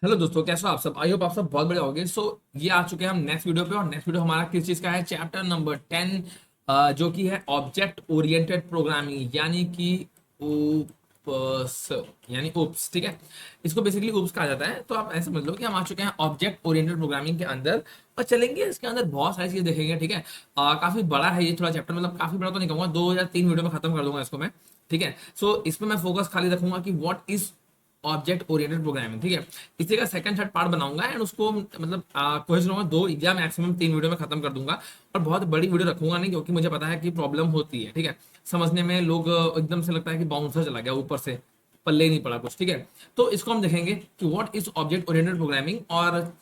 Hello दोस्तों, कैसे हो आप सब। आई होप आप सब बहुत बढ़िया होंगे। ये आ चुके हैं हम नेक्स्ट वीडियो पे, और नेक्स्ट वीडियो हमारा किस चीज का है, चैप्टर नंबर 10, जो कि है ऑब्जेक्ट ओरिएंटेड प्रोग्रामिंग, यानी कि ओप्स, यानी ओप्स। ठीक है, इसको बेसिकली ओप्स कहा जाता है। तो आप ऐसे समझ लो कि हम आ चुके हैं ऑब्जेक्ट ओरिएंटेड प्रोग्रामिंग के अंदर, और चलेंगे इसके अंदर बहुत सारी चीजें देखेंगे। ठीक है, काफी बड़ा है ये थोड़ा चैप्टर, मतलब काफी बड़ा तो नहीं कहूंगा, 2 या 3 वीडियो में खत्म कर दूंगा इसको मैं। ठीक है, इसमें मैं फोकस खाली रखूंगा कि what is object oriented programming. ठीक है, इसी का सेकंड थर्ड पार्ट बनाऊंगा, एंड उसको मतलब कोशिश करूंगा 2 या मैक्सिमम 3 वीडियो में खत्म कर दूंगा। और बहुत बड़ी वीडियो रखूंगा नहीं, क्योंकि मुझे पता है कि प्रॉब्लम होती है। ठीक है, समझने में लोग एकदम से लगता है कि बाउंसर चला गया ऊपर से, पल्ले ही नहीं पड़ा कुछ। ठीक है, तो इसको हम देखेंगे कि what is object oriented programming. और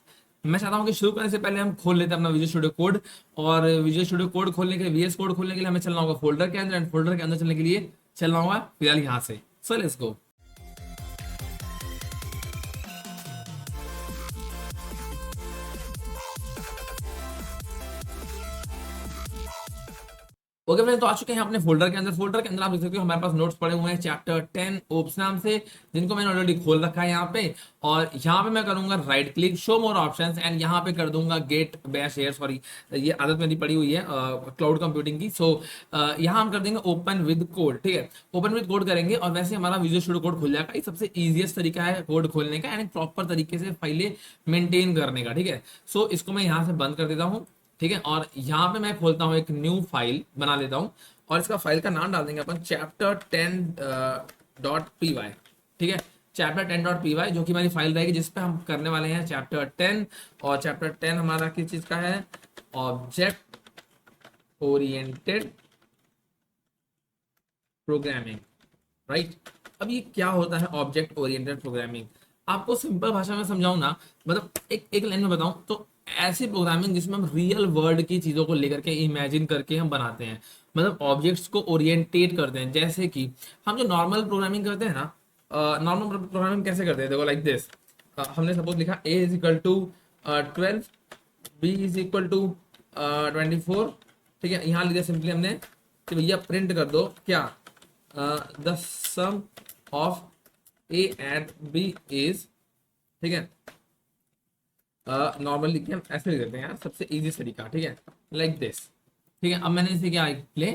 मैं चाहता हूँ कि शुरू करने से पहले हम खोल लेते हैं अपना विजुअल स्टूडियो कोड। और विजुअल स्टूडियो कोड खोलने के लिए, वीएस कोड खोलने के लिए हमें चलना होगा फोल्डर के अंदर, एंड फोल्डर के अंदर चलने के लिए चलना होगा फिलहाल यहाँ से। So let's go. Okay friends, तो आ चुके हैं अपने फोल्डर के अंदर। फोल्डर के अंदर आप देख सकते हो हमारे पास नोट्स पड़े हुए हैं चैप्टर 10 ओप्स नाम से, जिनको मैंने ऑलरेडी खोल रखा है यहाँ पे। और यहाँ पे मैं करूंगा right click, show more options, and यहाँ पे कर दूंगा गेट बैश एयर, सॉरी ये आदत मेरी पड़ी हुई है क्लाउड कंप्यूटिंग की। यहाँ हम कर देंगे ओपन विद कोड। ठीक है, ओपन विद कोड करेंगे और वैसे हमारा विजुअल स्टूडियो कोड खुल जाएगा। ये सबसे ईजिएस्ट तरीका है कोड खोलने का, यानी प्रॉपर तरीके से फाइलें मेंटेन करने का। ठीक है, इसको मैं यहाँ से बंद कर देता हूँ। ठीक है, और यहाँ पे मैं खोलता हूँ एक न्यू फाइल बना लेता हूँ, और इसका फाइल का नाम डाल देंगे अपन chapter10.py। ठीक है, chapter10.py जो कि हमारी फाइल रहेगी, जिसपे हम करने वाले हैं chapter 10। और chapter 10 हमारा किस चीज का है, ऑब्जेक्ट ओरिएंटेड प्रोग्रामिंग। राइट, अब ये क्या होता है ऑब्जेक्ट ओरिएंटेड प्रोग्रामिंग, आपको सिंपल भाषा में समझाऊं ना, मतलब एक एक लाइन में बताऊं तो ऐसी प्रोग्रामिंग जिसमें हम रियल वर्ल्ड की चीजों को लेकर के इमेजिन करके हम बनाते हैं, मतलब ऑब्जेक्ट्स को ओरिएंटेट करते हैं। जैसे कि हम जो नॉर्मल प्रोग्रामिंग करते हैं ना, नॉर्मल प्रोग्रामिंग कैसे करते हैं, देखो लाइक दिस। हमने सपोज लिखा a is equal to 12, b is equal to 24। ठीक है, यहाँ लिखा सिंपली हमने कि भैया प्रिंट कर दो क्या, the sum of a and b is. ठीक है, नॉर्मल लिख के हम ऐसे लिख देते हैं यार, सबसे इजी तरीका। ठीक है, लाइक दिस। ठीक है, अब मैंने इसे क्या प्ले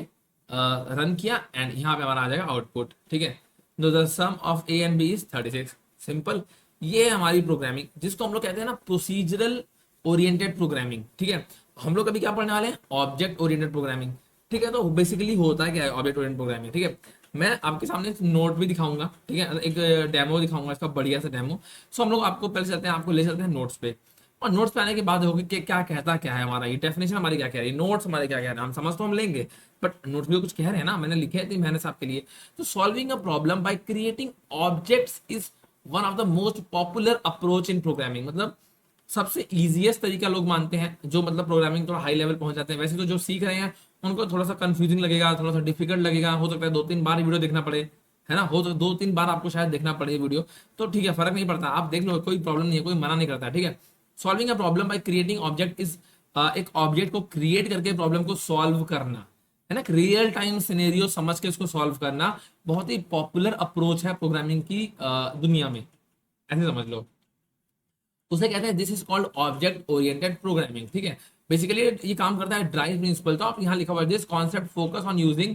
रन किया, एंड यहाँ पे हमारा आ जाएगा आउटपुट। ठीक है, the sum of a and b is 36। Simple, ये है हमारी प्रोग्रामिंग, जिसको हम लोग कहते हैं ना प्रोसीजरल ओरिएंटेड प्रोग्रामिंग। ठीक है, हम लोग अभी क्या पढ़ने वाले हैं, ऑब्जेक्ट ओरिएंटेड प्रोग्रामिंग। ठीक है, तो बेसिकली होता है क्या है ऑब्जेक्ट ओरिएंटेड प्रोग्रामिंग। ठीक है, मैं आपके सामने एक नोट भी दिखाऊंगा। ठीक है, एक डेमो दिखाऊंगा इसका, बढ़िया सा डेमो। हम लोग आपको पहले चलते हैं, आपको ले चलते हैं नोट्स पे। और नोट्स पे आने के बाद होगी कि क्या कहता क्या है हमारा, ये डेफिनेशन हमारी क्या कह रही है, नोट्स हमारे क्या कह रहे हैं, हम समझ तो हम लेंगे, बट नोट्स भी तो कुछ कह रहे हैं ना, मैंने लिखे थे मेहनत से आपके लिए। तो solving a problem by creating objects is one of the most popular approach in programming. मतलब सबसे इजीएस्ट तरीका लोग मानते हैं, जो मतलब प्रोग्रामिंग थोड़ा हाई लेवल पहुंच जाते हैं। वैसे तो जो सीख रहे हैं उनको थोड़ा सा कंफ्यूजिंग लगेगा, थोड़ा सा डिफिकल्ट लगेगा, हो सकता है 2-3 बार वीडियो देखना पड़े, है ना, हो तो 2-3 बार आपको शायद देखना पड़े वीडियो। तो ठीक है, फर्क नहीं पड़ता, आप देख लो, कोई प्रॉब्लम नहीं है, कोई मना नहीं करता। ठीक है, solving a problem by creating object is, एक ऑब्जेक्ट को क्रिएट करके प्रॉब्लम को सॉल्व करना, है ना, रियल टाइम सिनेरियो समझ के इसको सॉल्व करना बहुत ही पॉपुलर अप्रोच है प्रोग्रामिंग की दुनिया में, ऐसे समझ लो। उसे कहते हैं this is called object oriented programming. ठीक है, बेसिकली ये काम करता है ड्राइव प्रिंसिपल। तो आप यहाँ लिखा हुआ है this concept focus on using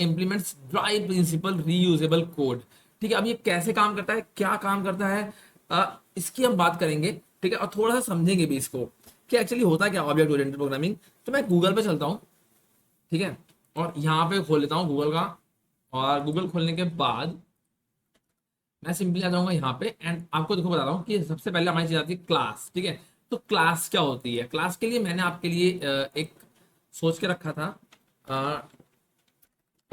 implements drive principle reusable code. ठीक है, अब ये कैसे काम करता है, क्या काम करता है, इसकी हम बात करेंगे। ठीक है, और थोड़ा सा समझेंगे भी इसको कि एक्चुअली होता क्या ऑब्जेक्ट ओरिएंटेड प्रोग्रामिंग। तो मैं गूगल पे चलता हूँ। ठीक है, और यहाँ पे खोल लेता हूँ गूगल का, और गूगल खोलने के बाद मैं सिंपली आ जाऊंगा यहाँ पे, एंड आपको देखो बताता हूँ कि सबसे पहले हमारी चीज आती है क्लास। ठीक है, तो क्लास क्या होती है, क्लास के लिए मैंने आपके लिए एक सोच के रखा था। अ,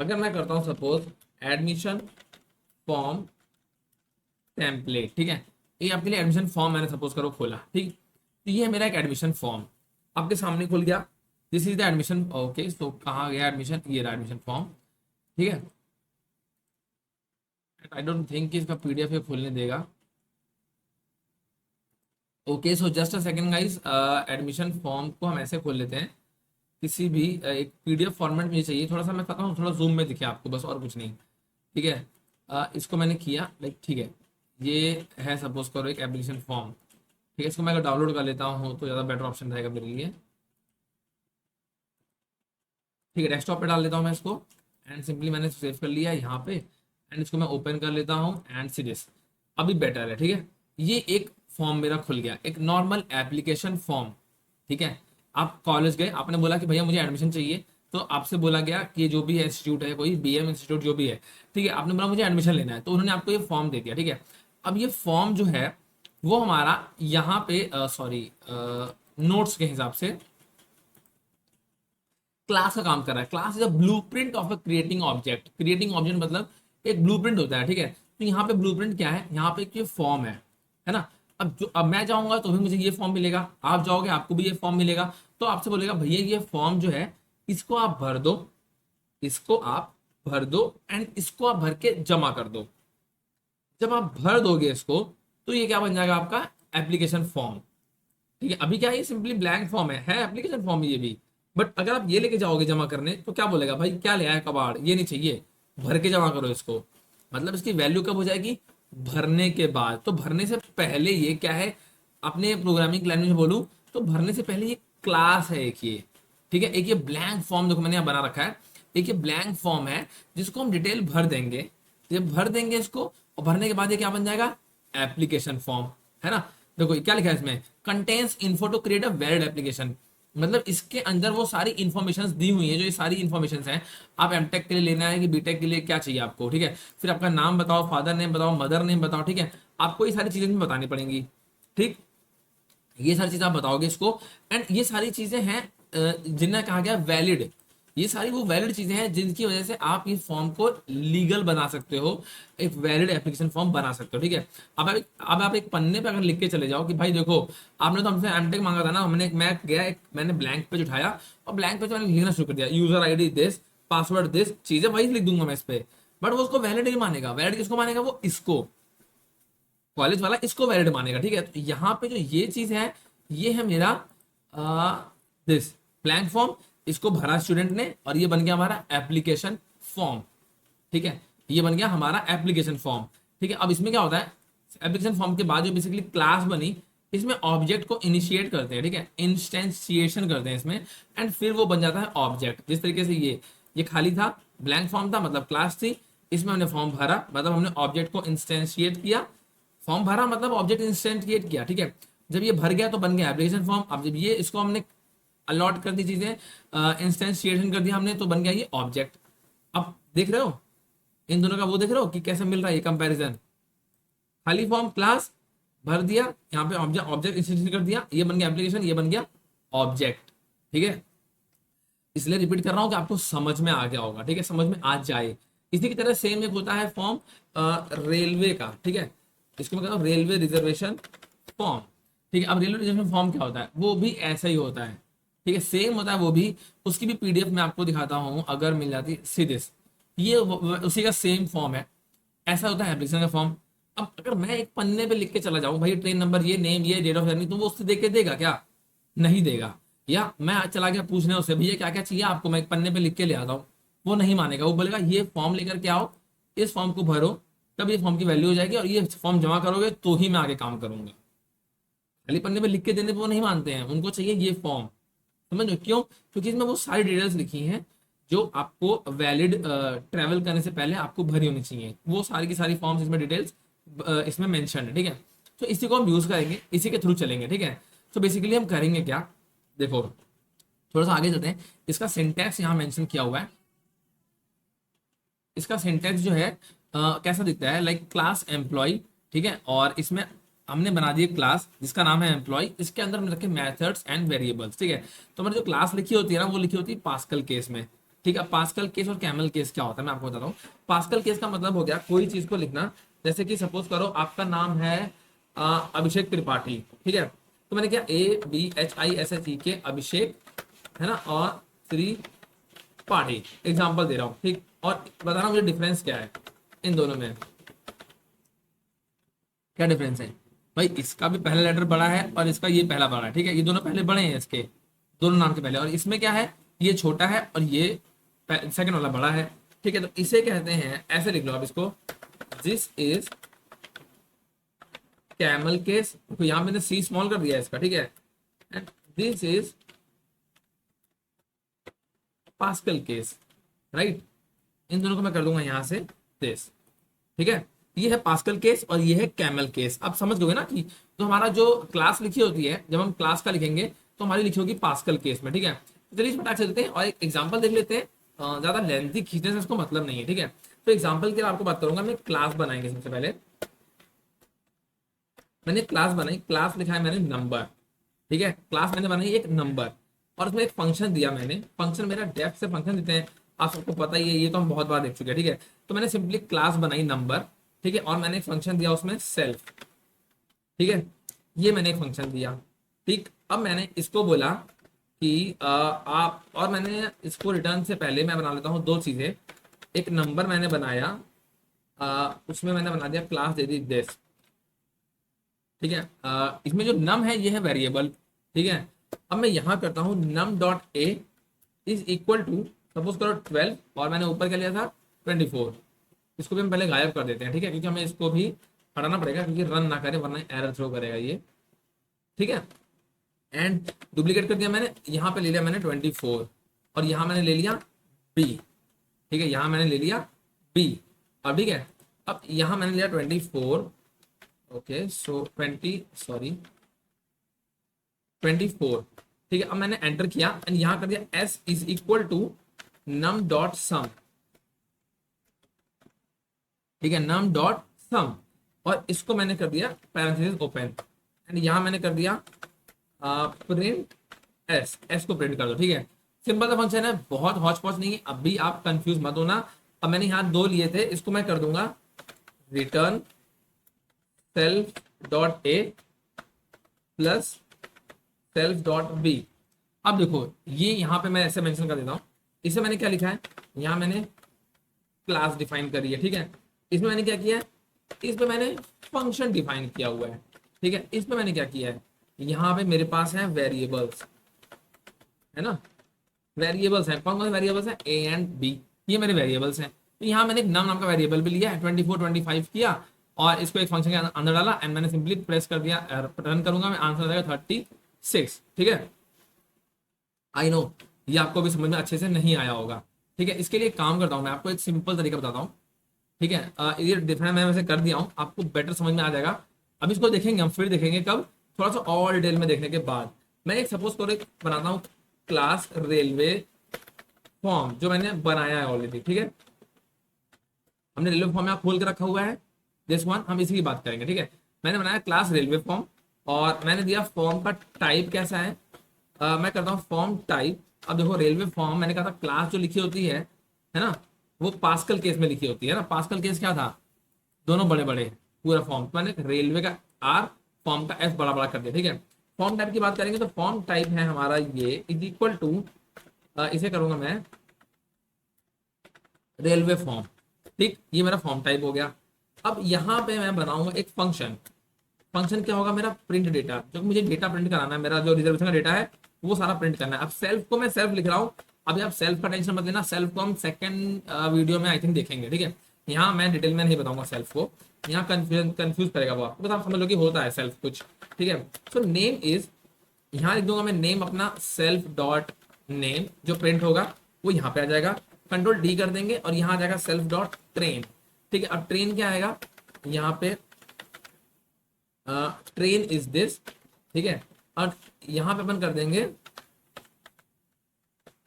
अगर मैं करता हूँ सपोज एडमिशन फॉर्म टेम्पलेट। ठीक है, ये आपके लिए एडमिशन फॉर्म मैंने सपोज करो खोला। ठीक, तो ये है मेरा एक एडमिशन फॉर्म, आपके सामने खुल गया। This is the admission. Okay, तो कहाँ गया एडमिशन, ये रहा एडमिशन फॉर्म। ठीक है, आई डोंट थिंक इसका पीडीएफ ये खोलने देगा। Okay, so just a second guys, admission form को हम ऐसे खोल लेते हैं, किसी भी एक पीडीएफ फॉर्मेट में चाहिए। थोड़ा सा मैं कहता हूँ थोड़ा जूम में दिखे आपको, बस और कुछ नहीं। ठीक है, इसको मैंने किया लाइक, ठीक है, ये है सपोज करो एक एप्लीकेशन फॉर्म, ठीक है। इसको मैं अगर डाउनलोड कर लेता हूँ तो ज़्यादा बेटर ऑप्शन रहेगा मेरे लिए, ठीक है। डेस्कटॉप पे डाल लेता हूँ मैं इसको, एंड सिंपली मैंने सेव कर लिया यहाँ पे, एंड इसको मैं ओपन कर लेता हूँ एंड सी दिस, अभी बेटर है, ठीक है। ये एक फॉर्म मेरा खुल गया, एक नॉर्मल एप्लीकेशन फॉर्म, ठीक है। आप कॉलेज गए, आपने बोला कि भैया मुझे एडमिशन चाहिए, तो आपसे बोला गया कि जो भी है इंस्टीट्यूट है, कोई बीएम इंस्टीट्यूट जो भी है, ठीक है, आपने बोला मुझे एडमिशन लेना है, तो उन्होंने आपको ये फॉर्म दे दिया, ठीक है। अब ये फॉर्म जो है वो हमारा यहाँ पे सॉरी नोट्स के हिसाब से क्लास का काम कर रहा है। Class is a blueprint of a creating object. Creating object मतलब एक ब्लूप्रिंट होता है, ठीक है। तो यहाँ पे ब्लूप्रिंट क्या है, यहाँ पे एक ये फॉर्म है ना। अब मैं जाऊंगा तो भी मुझे ये फॉर्म मिलेगा, आप जाओगे आपको भी ये फॉर्म मिलेगा। तो आपसे बोलेगा भैया ये फॉर्म जो है इसको आप भर दो, इसको आप भर दो, एंड इसको आप भर के जमा कर दो। जब आप भर दोगे इसको, तो ये क्या बन जाएगा आपका एप्लीकेशन फॉर्म, ठीक है। अभी क्या है, ये सिंपली ब्लैंक फॉर्म है एप्लीकेशन फॉर्म ये भी। बट अगर आप ये लेके जाओगे जमा करने, तो क्या बोलेगा, भाई क्या ले आया कबाड़, ये नहीं चाहिए, भर के जमा करो इसको। मतलब इसकी वैल्यू कब हो जाएगी, भरने के बाद। तो भरने से पहले ये क्या है, अपने प्रोग्रामिंग लैंग्वेज में बोलूं तो भरने से पहले ये क्लास है एक ये, ठीक है। एक ये ब्लैंक फॉर्म देखो मैंने यहाँ बना रखा है, एक ये ब्लैंक फॉर्म है जिसको हम डिटेल भर देंगे। जब भर देंगे इसको, और भरने के बाद ये क्या बन जाएगा, एप्लीकेशन फॉर्म, है ना। देखो क्या लिखा है इसमें, contains info to create a valid application. मतलब इसके अंदर वो सारी इन्फॉर्मेशन दी हुई है, जो ये सारी इन्फॉर्मेशन हैं। आप एमटेक के लिए लेना है कि बीटेक के लिए, क्या चाहिए आपको, ठीक है। फिर आपका नाम बताओ, फादर नेम बताओ, मदर नेम बताओ, ठीक है। आपको ये सारी चीजें बतानी पड़ेंगी, ठीक। ये सारी चीजें आप बताओगे इसको, एंड ये सारी चीजें हैं जिन्हें कहा गया वैलिड। ये सारी वो वैलिड चीजें हैं जिनकी वजह से आप इस फॉर्म को लीगल बना सकते हो, एक वैलिड एप्लीकेशन फॉर्म बना सकते हो, ठीक है। अब आप एक पन्ने पे अगर लिख के चले जाओ कि भाई देखो, आपने तो हमसे एमटेक मांगा था ना, मैं गया मैंने ब्लैंक पेज उठाया, और ब्लैंक पेज मैंने लिखना शुरू कर दिया, user ID this, password this, चीजें वही लिख दूंगा मैं इस पे। बट वो उसको वैलिड नहीं मानेगा। वैलिड किसको मानेगा, वो इसको, कॉलेज वाला इसको वैलिड मानेगा, ठीक है। तो यहाँ पे जो ये चीज है, ये है मेरा दिस ब्लैंक फॉर्म। इसको भरा स्टूडेंट ने, और ये बन गया हमारा एप्लीकेशन फॉर्म, ठीक है। ये बन गया हमारा एप्लीकेशन फॉर्म, ठीक है। अब इसमें क्या होता है, एप्लीकेशन फॉर्म के बाद जो बेसिकली क्लास बनी, इसमें ऑब्जेक्ट को इनिशिएट करते हैं, ठीक है, इंस्टेंशिएशन करते हैं इसमें, एंड फिर वो बन जाता है ऑब्जेक्ट। जिस तरीके से ये खाली था, ब्लैंक फॉर्म था, मतलब क्लास थी, इसमें हमने फॉर्म भरा, मतलब हमने ऑब्जेक्ट को इंस्टेंशिएट किया। फॉर्म भरा मतलब ऑब्जेक्ट इंस्टेंशिएट किया, ठीक है। जब ये भर गया तो बन गया एप्लीकेशन फॉर्म। अब जब ये इसको हमने अलॉट कर दी चीजें, इंस्टेंशिएशन कर दिया हमने, तो बन गया ये ऑब्जेक्ट। अब देख रहे हो इन दोनों का, वो देख रहे हो कि कैसे मिल रहा है ये कंपैरिजन। खाली फॉर्म क्लास भर दिया, यहाँ पे ऑब्जेक्ट ऑब्जेक्ट इंस्टेंशिएट कर दिया, ये बन गया एप्लीकेशन, ये बन गया ऑब्जेक्ट, ठीक है। इसलिए रिपीट कर रहा हूँ कि आपको समझ में आ गया होगा, ठीक है, समझ में आ जाए। इसी की तरह सेम एक होता है फॉर्म रेलवे का, ठीक है। इसको मैं कहता हूँ रेलवे रिजर्वेशन फॉर्म, ठीक है। अब रेलवे रिजर्वेशन फॉर्म क्या होता है, वो भी ऐसा ही होता है, ठीक है, सेम होता है वो भी। उसकी भी पीडीएफ मैं आपको दिखाता हूँ अगर मिल जाती सीधे। ये उसी का सेम फॉर्म है, ऐसा होता है एप्लीकेशन का फॉर्म। अब अगर मैं एक पन्ने पे लिख के चला जाऊं, भाई ट्रेन नंबर ये, नेम ये, डेट ऑफ जर्नी, तो वो उससे देख के देगा क्या, नहीं देगा। या मैं आज चला गया पूछने उससे, भैया क्या क्या चाहिए आपको, मैं एक पन्ने पे लिख के ले आता हूँ, वो नहीं मानेगा। वो बोलेगा ये फॉर्म लेकर के आओ, इस फॉर्म को भरो, तब ये फॉर्म की वैल्यू हो जाएगी, और ये फॉर्म जमा करोगे तो ही मैं आगे काम करूंगा। खाली पन्ने पे लिख के देने पे वो नहीं मानते हैं, उनको चाहिए ये फॉर्म। समझो क्यों, क्योंकि इसमें वो सारी डिटेल्स लिखी हैं जो आपको वैलिड ट्रैवल करने से पहले आपको भरी होनी चाहिए। वो सारी की सारी फॉर्म्स इसमें डिटेल्स इसमें मेंशन है, ठीक है। तो इसी को हम यूज करेंगे, इसी के थ्रू चलेंगे, ठीक है। तो बेसिकली हम करेंगे क्या, देखो थोड़ा सा आगे चलते हैं। इसका सिंटैक्स यहाँ मेंशन किया हुआ है। इसका सिंटैक्स जो है कैसा दिखता है, लाइक क्लास एम्प्लॉय, ठीक है। और इसमें हमने बना दी क्लास जिसका नाम है एम्प्लॉय, इसके अंदर हमने रखे मेथड्स एंड वेरिएबल्स, ठीक है। तो हमारी जो क्लास लिखी होती है ना, वो लिखी होती है पास्कल केस में, ठीक है। पास्कल केस और कैमल केस क्या होता है मैं आपको बताता हूँ। पास्कल केस का मतलब हो गया कोई चीज को लिखना, जैसे कि सपोज करो आपका नाम है अभिषेक त्रिपाठी, ठीक है। तो मैंने क्या ABHISHE के अभिषेक, है ना, और त्रिपाठी एग्जाम्पल दे रहा हूँ, ठीक। और बताना मुझे डिफरेंस क्या है इन दोनों में, क्या डिफरेंस है। भाई इसका भी पहला लेटर बड़ा है और इसका ये पहला बड़ा है, ठीक है। ये दोनों पहले बड़े हैं इसके, दोनों नाम के पहले। और इसमें क्या है, ये छोटा है और ये सेकंड वाला बड़ा है, ठीक है। तो इसे कहते हैं, ऐसे लिख लो आप इसको, दिस इज कैमल केस, तो यहाँ मैंने सी स्मॉल कर दिया इसका, ठीक है, and this is Pascal case, right. इन दोनों को मैं कर दूंगा यहाँ से दिस, ठीक है। ये है पास्कल केस और ये है कैमल केस। आप समझ गए ना कि तो हमारा जो क्लास लिखी होती है, जब हम क्लास का लिखेंगे तो हमारी लिखी होगी पास्कल केस में, ठीक है। चलिए फटाक से लेते हैं और एक एग्जांपल देख लेते हैं। ज्यादा लेंथी खींचने से इसको मतलब नहीं है, ठीक है। तो एग्जांपल के लिए आपको बात करूंगा, मैं क्लास बनाएंगे। सबसे पहले मैंने क्लास बनाई, क्लास लिखा है मैंने नंबर, ठीक है। क्लास मैंने बनाई एक नंबर और उसमें एक फंक्शन दिया मैंने। फंक्शन मेरा डेफ से फंक्शन देते हैं, आप सबको पता ही है, ये तो हम बहुत बार देख चुके हैं, ठीक है। तो मैंने सिंपली क्लास बनाई नंबर, ठीक है, और मैंने एक फंक्शन दिया उसमें सेल्फ, ठीक है। ये मैंने एक फंक्शन दिया, ठीक। अब मैंने इसको बोला कि आप, और मैंने इसको रिटर्न से पहले मैं बना लेता हूँ दो चीजें। एक नंबर मैंने बनाया, उसमें मैंने बना दिया क्लास दे दी दिस, ठीक है। इसमें जो नम है ये है वेरिएबल, ठीक है। अब मैं यहाँ करता हूँ num dot a is equal to suppose करो 12 और मैंने ऊपर क्या लिया था 24। इसको भी हम पहले गायब कर देते हैं, ठीक है, क्योंकि हमें इसको भी हटाना पड़ेगा क्योंकि रन ना करे वरना एरर थ्रो करेगा ये, ठीक है। एंड डुप्लीकेट कर दिया मैंने, यहाँ पे ले लिया मैंने 24 और यहाँ मैंने ले लिया बी, ठीक है, यहाँ मैंने ले लिया बी। अब ठीक है, अब यहाँ मैंने लिया 24, ओके सो 24, ठीक है। अब मैंने एंटर किया एंड यहाँ कर दिया S is equal to num dot sum, ठीक है, नम डॉट सम, और इसको मैंने कर दिया पैरेंथेसिस ओपन एंड यहाँ मैंने कर दिया प्रिंट एस, एस को प्रिंट कर दो, ठीक है। सिंपल सा फंक्शन है, बहुत हौच पौच नहीं है, अभी आप कंफ्यूज मत होना। अब मैंने यहाँ दो लिए थे, इसको मैं कर दूंगा return self dot a plus self dot b. अब देखो ये यहाँ पे मैं ऐसे मेंशन कर देता हूँ, इसे मैंने क्या लिखा है, यहाँ मैंने क्लास डिफाइन करी है, ठीक है। इसमें मैंने क्या किया है, इसमें मैंने फंक्शन डिफाइन किया हुआ है, ठीक है। इसमें मैंने क्या किया है, यहाँ पे मेरे पास है वेरिएबल्स, है ना, वेरिएबल्स है। कौन कौन से वेरिएबल्स है, ए एंड बी, ये मेरे वेरिएबल्स हैं। तो यहाँ मैंने एक नम नाम का वेरिएबल भी लिया है, 24 25 किया और इसको एक फंक्शन के अंदर डाला एंड मैंने सिंपली प्रेस कर दिया, रन करूंगा मैं, आंसर आ जाएगा 36, ठीक है। आई नो ये आपको भी समझ में अच्छे से नहीं आया होगा, ठीक है। इसके लिए एक काम करता हूँ, मैं आपको एक सिंपल तरीका बताता हूँ, ठीक है। ये डिफरेंट मैं वैसे कर दिया हूँ, आपको बेटर समझ में आ जाएगा। अब इसको देखेंगे हम, फिर देखेंगे कब, थोड़ा सा और डिटेल में देखने के बाद। मैं एक सपोज करो एक बनाता हूँ क्लास रेलवे फॉर्म, जो मैंने बनाया है ऑलरेडी, ठीक है। हमने रेलवे फॉर्म यहाँ खोल के रखा हुआ है, दिस वन, हम इसी की बात करेंगे, ठीक है। मैंने बनाया क्लास रेलवे फॉर्म और मैंने दिया फॉर्म का टाइप कैसा है, मैं करता हूँ फॉर्म टाइप। अब देखो रेलवे फॉर्म मैंने कहा था क्लास जो लिखी होती है ना, वो पास्कल केस में लिखी होती है ना। पास्कल केस क्या था, दोनों बड़े बड़े, पूरा फॉर्म। तो मैंने रेलवे का आर, फॉर्म का एफ बड़ा बड़ा कर दिया, ठीक है। फॉर्म टाइप की बात करेंगे तो फॉर्म टाइप है हमारा ये इज इक्वल टू, इसे करूंगा मैं रेलवे फॉर्म, ठीक, ये मेरा फॉर्म टाइप हो गया। अब यहाँ पे मैं बनाऊंगा एक फंक्शन। फंक्शन क्या होगा मेरा, प्रिंट डेटा, जो मुझे डेटा प्रिंट कराना है, मेरा जो रिजर्वेशन का डेटा है वो सारा प्रिंट करना है। अब सेल्फ को मैं सेल्फ लिख रहा हूँ, अभी आप सेल्फ का टेंशन मत लेना, सेल्फ को हम सेकंड वीडियो में आई थिंक देखेंगे, ठीक है। यहाँ मैं डिटेल में नहीं बताऊंगा सेल्फ को, यहाँ कंफ्यूज करेगा वो आपको, बस आप समझ लो कि होता है सेल्फ कुछ, ठीक है। सो नेम इज, यहाँ लिख दूंगा मैं नेम अपना सेल्फ डॉट नेम, जो प्रिंट होगा वो यहाँ पे आ जाएगा, कंट्रोल डी कर देंगे और यहाँ आ जाएगा सेल्फ डॉट ट्रेन, ठीक है। अब ट्रेन क्या आएगा, यहाँ पे ट्रेन इज दिस, ठीक है। और यहाँ पे अपन कर देंगे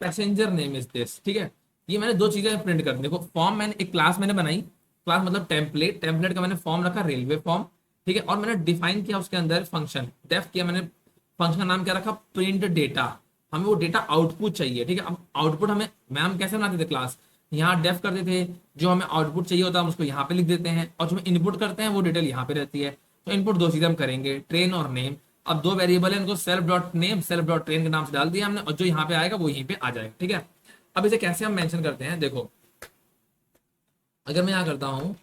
पैसेंजर नेम इज दिस, ठीक है। ये मैंने दो चीजें प्रिंट कर दी। देखो फॉर्म मैंने एक क्लास मैंने बनाई, क्लास मतलब टेम्पलेट, टेम्पलेट का मैंने फॉर्म रखा रेलवे फॉर्म, ठीक है। और मैंने डिफाइन किया उसके अंदर फंक्शन, डेफ किया मैंने, फंक्शन का नाम क्या रखा, प्रिंट डेटा। हमें वो डेटा आउटपुट चाहिए, ठीक है। अब आउटपुट हमें मैम कैसे बनाते थे क्लास, यहाँ डेफ करते थे, जो हमें आउटपुट चाहिए होता है हम उसको यहाँ पे लिख देते हैं, और जो हम इनपुट करते हैं वो डिटेल यहाँ पे रहती है। तो इनपुट दो चीजें हम करेंगे, ट्रेन और नेम। अब दो वेरिएबल है, इनको self dot name self dot train के नाम से डाल दिया हमने, और जो यहाँ पे आएगा वो यहीं पे आ जाएगा, ठीक है। अब इसे कैसे हम मेंशन करते हैं, देखो अगर मैं यहाँ करता हूँ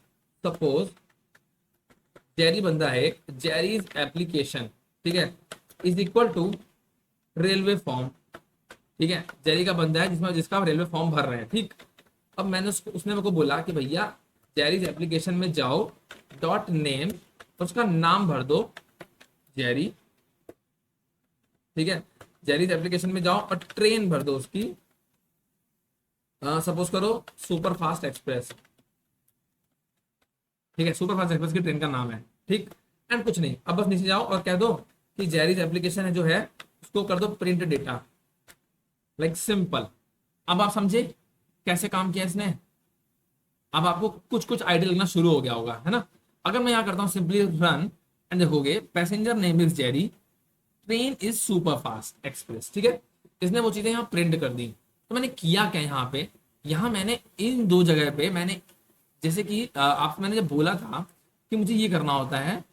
सपोज जेरी बंदा है, जेरीज एप्लीकेशन, ठीक है, is equal to railway form, ठीक है। जेरी का बंदा है जिसमें जिसका आप रेलवे फॉर्म भर रहे हैं, ठीक। अब मैंने उसने मेरे को बोला कि भैया जेरीज एप्लीकेशन में जाओ, डॉट नेम तो उसका नाम भर दो जेरी, ठीक है। जेरीज एप्लीकेशन में जाओ और ट्रेन भर दो उसकी, सपोज करो सुपर फास्ट एक्सप्रेस, ठीक है। सुपर फास्ट एक्सप्रेस की ट्रेन का नाम है, ठीक। एंड कुछ नहीं, अब बस नीचे जाओ और कह दो कि जेरीज एप्लीकेशन है जो है उसको कर दो प्रिंट डेटा, लाइक सिंपल। अब आप समझे कैसे काम किया इसने। अब आपको कुछ कुछ आइडिया लगना शुरू हो गया होगा, है ना। अगर मैं यहाँ करता हूँ सिंपली रन एंड देखोगे passenger name is Jerry, train is super fast express, ठीक है। इसने वो चीजें यहाँ प्रिंट कर दी। तो मैंने किया क्या यहाँ पे, यहाँ मैंने इन दो जगह पे मैंने जैसे कि आप मैंने जब बोला था कि मुझे ये करना होता है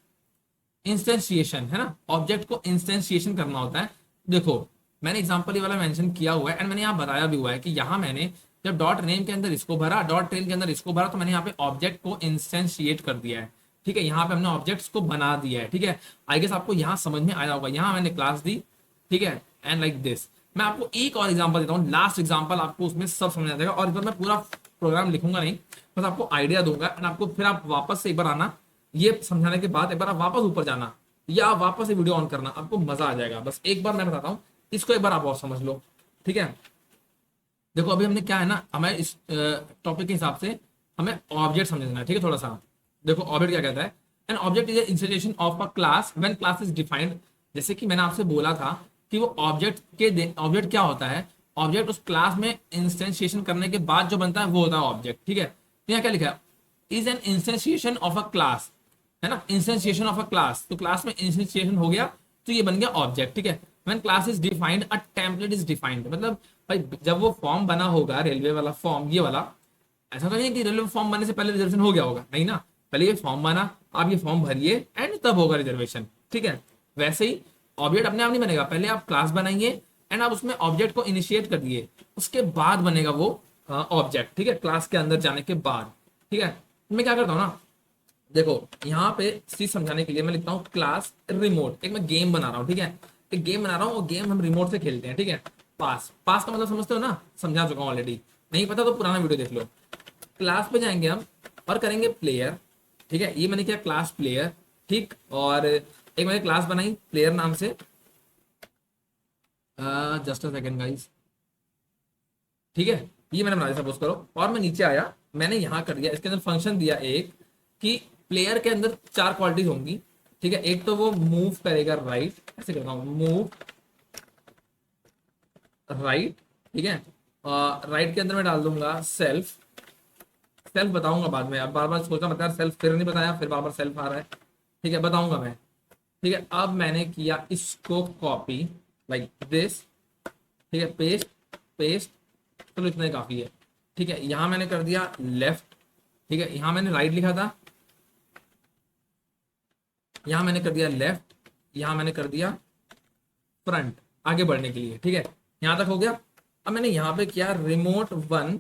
इंस्टेंशिएशन, है ना, ऑब्जेक्ट को इंस्टेंशिएशन करना होता है। देखो मैंने एग्जांपल ये वाला मेंशन किया हुआ है एंड मैंने यहाँ बताया भी हुआ है कि यहाँ मैंने जब डॉट नेम के अंदर इसको भरा, डॉट ट्रेन के अंदर इसको भरा, तो मैंने यहाँ पे ऑब्जेक्ट को इंस्टेंशिएट कर दिया है, ठीक है। यहाँ पे हमने ऑब्जेक्ट्स को बना दिया है, ठीक है। आई गेस आपको यहाँ समझ में आया होगा। यहाँ मैंने क्लास दी, ठीक है, एंड लाइक दिस। मैं आपको एक और एग्जांपल देता हूँ, लास्ट एग्जांपल, आपको उसमें सब समझ आ जाएगा। और इस बार मैं पूरा प्रोग्राम लिखूंगा नहीं, बस आपको आइडिया दूंगा एंड आपको फिर आप वापस से एक बार आना, ये समझाने के बाद एक बार आप वापस ऊपर जाना या आप वापस से वीडियो ऑन करना, आपको मजा आ जाएगा। बस एक बार मैं बताता हूँ, इसको एक बार आप और समझ लो, ठीक है। देखो अभी हमने क्या है ना, हमें इस टॉपिक के हिसाब से हमें ऑब्जेक्ट समझना है, ठीक है। थोड़ा सा देखो ऑब्जेक्ट क्या कहता है। An object is instantiation of a class when class is defined. जैसे कि मैंने आपसे बोला था कि वो ऑब्जेक्ट क्या होता है, ऑब्जेक्ट उस क्लास में इंस्टेंशिएशन करने के बाद जो बनता है वो होता है ऑब्जेक्ट, ठीक है। तो यहाँ क्या लिखा है, is an instantiation of a class, है ना, इंस्टेंशिएशन ऑफ अ क्लास। तो क्लास में इंस्टेंशिएशन हो गया तो ये बन गया ऑब्जेक्ट, ठीक है। When class is defined a template is defined, मतलब भाई जब वो फॉर्म बना होगा रेलवे वाला फॉर्म, ये वाला, ऐसा तो नहीं है कि रेलवे फॉर्म बनने से पहले रिजर्वेशन हो गया होगा, नहीं ना। पहले ये फॉर्म बना, आप ये फॉर्म भरिए एंड तब होगा रिजर्वेशन, ठीक है। वैसे ही ऑब्जेक्ट अपने आप नहीं बनेगा, पहले आप क्लास बनाइए एंड आप उसमें ऑब्जेक्ट को इनिशिएट कर दिए, उसके बाद बनेगा वो ऑब्जेक्ट, ठीक है, क्लास के अंदर जाने के बाद, ठीक है। मैं क्या करता हूँ ना, देखो यहाँ पे चीज समझाने के लिए मैं लिखता हूँ क्लास रिमोट। एक मैं गेम बना रहा हूँ, ठीक है, एक गेम बना रहा हूँ, वो गेम हम रिमोट से खेलते हैं, ठीक है। पास पास का मतलब समझते हो ना, समझा चुका हूँ ऑलरेडी, नहीं पता तो पुराना वीडियो देख लो। क्लास पे जाएंगे हम और करेंगे प्लेयर, ठीक है। ये मैंने किया क्लास प्लेयर, ठीक। और एक मैंने क्लास बनाई प्लेयर नाम से, जस्ट अ सेकेंड गाइस, ठीक है। ये मैंने बना दिया सपोज करो, और मैं नीचे आया, मैंने यहाँ कर दिया, इसके अंदर फंक्शन दिया एक कि प्लेयर के अंदर चार क्वालिटीज होंगी, ठीक है। एक तो वो मूव करेगा राइट, ऐसे करता हूँ मूव राइट, ठीक है। राइट के अंदर मैं डाल दूंगा सेल्फ, सेल्फ बताऊंगा बाद में, अब बार बार सोचा मतलब सेल्फ फिर नहीं बताया, फिर बार बार सेल्फ आ रहा है, ठीक है, बताऊंगा मैं, ठीक है। अब मैंने किया इसको कॉपी लाइक दिस, ठीक है, पेस्ट पेस्ट, चलो इतना ही काफी है, ठीक है। यहाँ मैंने कर दिया लेफ्ट, ठीक है, यहाँ मैंने राइट लिखा था, यहाँ मैंने कर दिया लेफ्ट, यहाँ मैंने कर दिया फ्रंट आगे बढ़ने के लिए, ठीक है। यहाँ तक हो गया। अब मैंने यहाँ पे किया remote one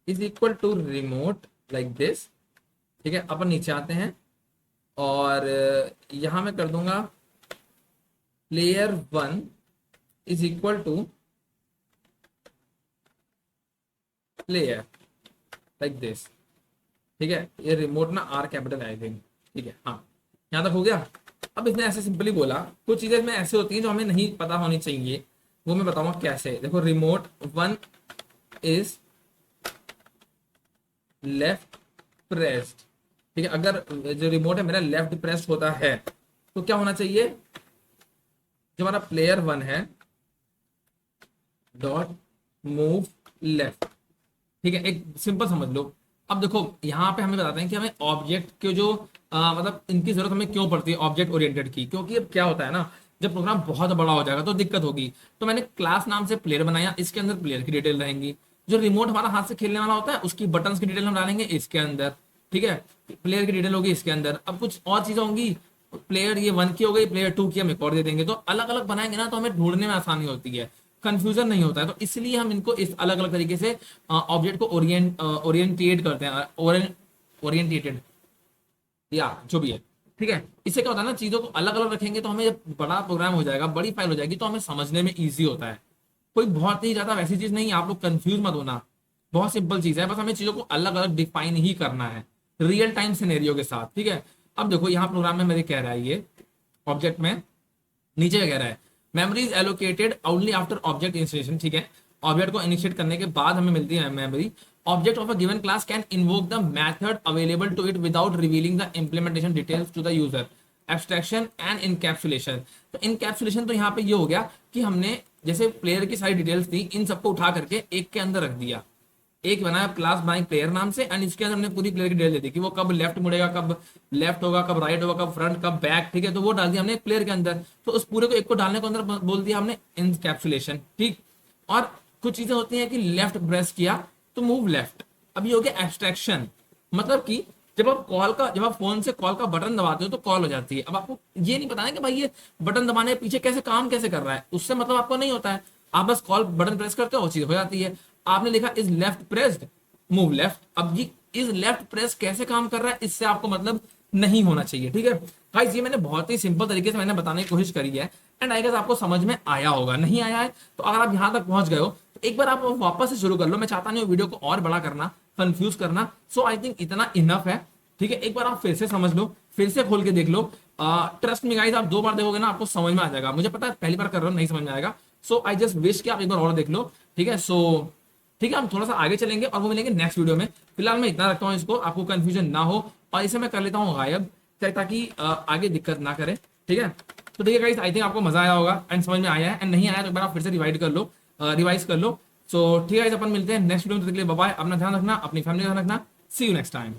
is equal to remote like this, ठीक है। अपन नीचे आते हैं और यहाँ मैं कर दूंगा player one is equal to player like this, ठीक है। ये रिमोट ना आर कैपिटल आई थिंक, ठीक है, हाँ यहाँ तक हो गया। अब इसने ऐसे सिंपली बोला, कुछ चीजें इसमें ऐसे होती हैं जो हमें नहीं पता होनी चाहिए, वो मैं बताऊंगा कैसे। देखो remote one is left pressed, ठीक है। अगर जो रिमोट है मेरा लेफ्ट प्रेस्ड होता है तो क्या होना चाहिए, जो हमारा प्लेयर वन है डॉट मूव लेफ्ट, ठीक है। एक सिंपल समझ लो। अब देखो यहाँ पे हमें बताते हैं कि हमें ऑब्जेक्ट के जो मतलब इनकी जरूरत हमें क्यों पड़ती है ऑब्जेक्ट ओरिएंटेड की, क्योंकि अब क्या होता है ना, जब प्रोग्राम बहुत बड़ा हो जाएगा तो दिक्कत होगी। तो मैंने क्लास नाम से प्लेयर बनाया, इसके अंदर प्लेयर की डिटेल रहेंगी, जो रिमोट हमारा हाथ से खेलने वाला होता है उसकी बटन्स की डिटेल हम डालेंगे इसके अंदर, ठीक है। प्लेयर की डिटेल होगी इसके अंदर। अब कुछ और चीजें होंगी, प्लेयर ये वन की हो गई, प्लेयर टू की हम एक और दे देंगे, तो अलग अलग बनाएंगे ना तो हमें ढूंढने में आसानी होती है, कंफ्यूजन नहीं होता है। तो इसलिए हम इनको इस अलग अलग तरीके से ऑब्जेक्ट को ओरिएंटेट करते हैं, ओरिएंटेटेड या जो भी है, ठीक है। इससे क्या होता है ना, चीजों को अलग अलग रखेंगे तो हमें जब बड़ा प्रोग्राम हो जाएगा, बड़ी फाइल हो जाएगी, तो हमें समझने में ईजी होता है। कोई बहुत ही ज्यादा वैसी चीज नहीं है, आप लोग कंफ्यूज मत होना, बहुत सिंपल चीज है, बस हमें चीजों को अलग अलग डिफाइन ही करना है रियल टाइम सिनेरियो के साथ, ठीक है। अब देखो यहाँ प्रोग्राम में मेरे कह रहा है ये ऑब्जेक्ट में नीचे कह रहा है memory is allocated only after object installation, ठीक है। ऑब्जेक्ट को इनिशिएट करने के बाद हमें मिलती है memory. Object of a given class can invoke the method available to it without revealing the implementation details to the user. Abstraction and encapsulation, तो इनकैप्सुलेशन तो यहाँ पे ये हो गया कि हमने जैसे प्लेयर की सारी डिटेल्स थी इन सबको उठा करके एक के अंदर रख दिया, एक बनाया क्लास बाय प्लेयर नाम से, एंड इसके अंदर हमने पूरी प्लेयर की डिटेल दे दी कि वो कब लेफ्ट मुड़ेगा, कब लेफ्ट होगा, कब राइट होगा, कब फ्रंट, कब बैक, ठीक है। तो वो डाल दिया हमने एक प्लेयर के अंदर, तो उस पूरे को एक को डालने को अंदर बोल दिया हमने इनकैप्सुलेशन, ठीक। और कुछ चीजें होती हैं कि लेफ्ट प्रेस किया तो मूव लेफ्ट, अब ये हो गया एब्स्ट्रैक्शन, मतलब कि जब आप फोन से कॉल का बटन दबाते हो तो कॉल हो जाती है। अब आपको ये नहीं पता है कि भाई ये बटन दबाने के पीछे कैसे काम कैसे कर रहा है, उससे मतलब आपको नहीं होता है, आप बस कॉल बटन प्रेस करते हो वो चीज हो जाती है। आपने लिखा is left pressed move left, अब ये इज लेफ्ट प्रेस कैसे काम कर रहा है इससे आपको मतलब नहीं होना चाहिए, ठीक है गाइस। ये मैंने बहुत ही सिंपल तरीके से मैंने बताने की कोशिश करी है, एंड आई गेस आपको समझ में आया होगा। नहीं आया है तो अगर आप यहाँ तक पहुंच गए हो तो एक बार आप वापस से शुरू कर लो, मैं चाहता नहीं हूँ वीडियो को और बड़ा करना, कंफ्यूज करना, सो आई थिंक इतना इनफ है, ठीक है। एक बार आप फिर से समझ लो, फिर से खोल के देख लो, ट्रस्ट मी गाइस, आप 2 बार देखोगे ना आपको समझ में आ जाएगा। मुझे पता है पहली बार कर रहे हो नहीं समझ में आएगा, सो आई जस्ट विश कि आप एक बार और देख लो, ठीक है। सो ठीक है, हम थोड़ा सा आगे चलेंगे और वो मिलेंगे नेक्स्ट वीडियो में। फिलहाल मैं इतना रखता हूँ इसको, आपको कंफ्यूजन ना हो, और इसे मैं कर लेता हूँ गायब, ताकि आगे दिक्कत ना करे, ठीक है। तो ठीक है गाइस, आई थिंक आपको मजा आया होगा एंड समझ में आया है, एंड नहीं आया तो एक बार आप फिर से रिवाइज कर लो। सो ठीक है, अपन मिलते हैं नेक्स्ट वीडियो में, बाय बाय, अपना ध्यान रखना, अपनी फैमिली का ध्यान रखना, सी यू नेक्स्ट टाइम।